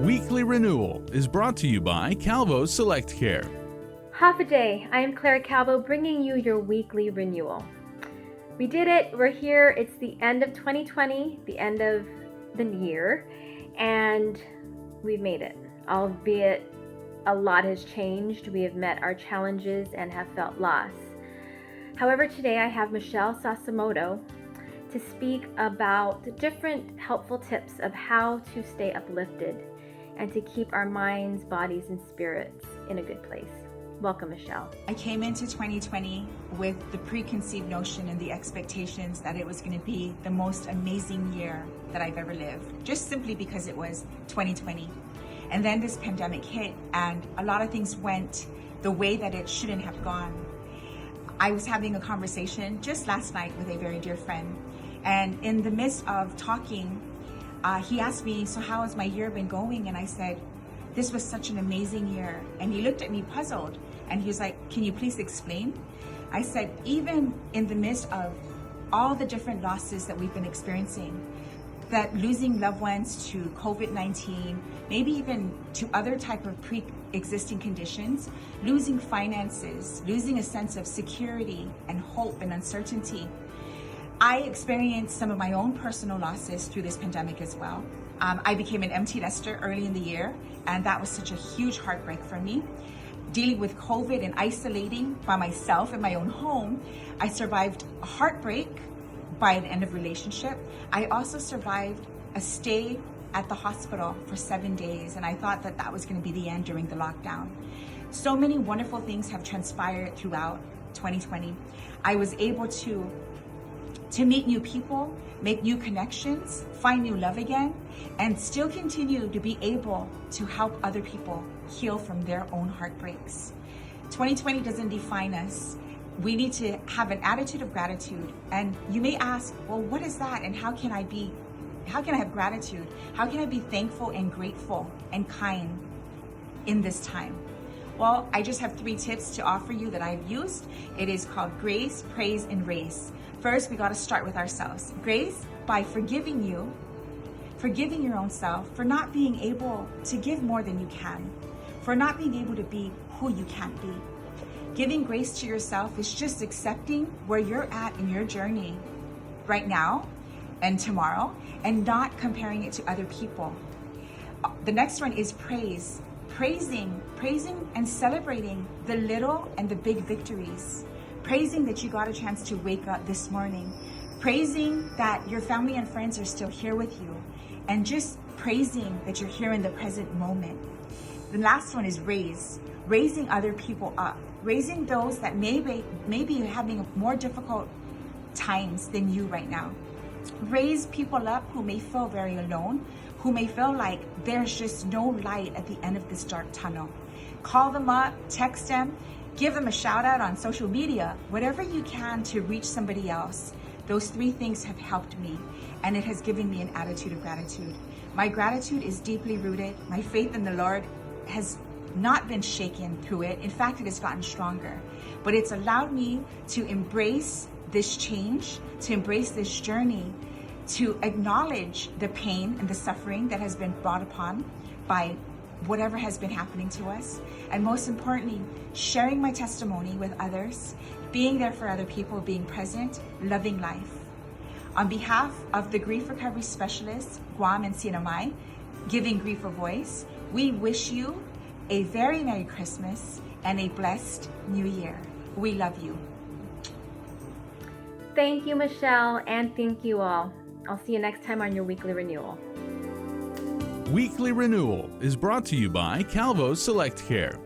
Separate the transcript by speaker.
Speaker 1: Weekly Renewal is brought to you by Calvo Select Care.
Speaker 2: Half a day. I am Clara Calvo bringing you your weekly renewal. We did it. We're here. It's the end of 2020, the end of the year, and we've made it. Albeit a lot has changed. We have met our challenges and have felt loss. However, today I have Michelle Sasamoto to speak about different helpful tips of how to stay uplifted and to keep our minds, bodies, and spirits in a good place. Welcome, Michelle.
Speaker 3: I came into 2020 with the preconceived notion and the expectations that it was going to be the most amazing year that I've ever lived, just simply because it was 2020. And then this pandemic hit and a lot of things went the way that it shouldn't have gone. I was having a conversation just last night with a very dear friend. And in the midst of talking, he asked me, so how has my year been going? And I said, this was such an amazing year. And he looked at me puzzled and he was like, can you please explain? I said, even in the midst of all the different losses that we've been experiencing, that losing loved ones to COVID-19, maybe even to other type of pre-existing conditions, losing finances, losing a sense of security and hope and uncertainty. I experienced some of my own personal losses through this pandemic as well. I became an empty nester early in the year, and that was such a huge heartbreak for me. Dealing with COVID and isolating by myself in my own home, I survived a heartbreak by an end of relationship. I also survived a stay at the hospital for 7 days, and I thought that that was going to be the end during the lockdown. So many wonderful things have transpired throughout 2020. I was able to meet new people, make new connections, find new love again, and still continue to be able to help other people heal from their own heartbreaks. 2020 doesn't define us. We need to have an attitude of gratitude. And you may ask, well, what is that? And how can I have gratitude? How can I be thankful and grateful and kind in this time? Well, I just have 3 tips to offer you that I've used. It is called grace, praise, and race. First, we got to start with ourselves. Grace, by forgiving your own self for not being able to give more than you can, for not being able to be who you can't be. Giving grace to yourself is just accepting where you're at in your journey right now and tomorrow, and not comparing it to other people. The next one is praise. Praising and celebrating the little and the big victories. Praising that you got a chance to wake up this morning. Praising that your family and friends are still here with you. And just praising that you're here in the present moment. The last one is raise. Raising other people up. Raising those that may be having more difficult times than you right now. Raise people up who may feel very alone, who may feel like there's just no light at the end of this dark tunnel. Call them up, text them, give them a shout out on social media, whatever you can to reach somebody else. Those 3 things have helped me, and it has given me an attitude of gratitude. My gratitude is deeply rooted. My faith in the Lord has not been shaken through it. In fact, it has gotten stronger. But it's allowed me to embrace this change, to embrace this journey, to acknowledge the pain and the suffering that has been brought upon by whatever has been happening to us. And most importantly, sharing my testimony with others, being there for other people, being present, loving life. On behalf of the Grief Recovery Specialists, Guam and CNMI, giving grief a voice, we wish you a very Merry Christmas and a blessed New Year. We love you.
Speaker 2: Thank you, Michelle, and thank you all. I'll see you next time on your Weekly Renewal.
Speaker 1: Weekly Renewal is brought to you by Calvo Select Care.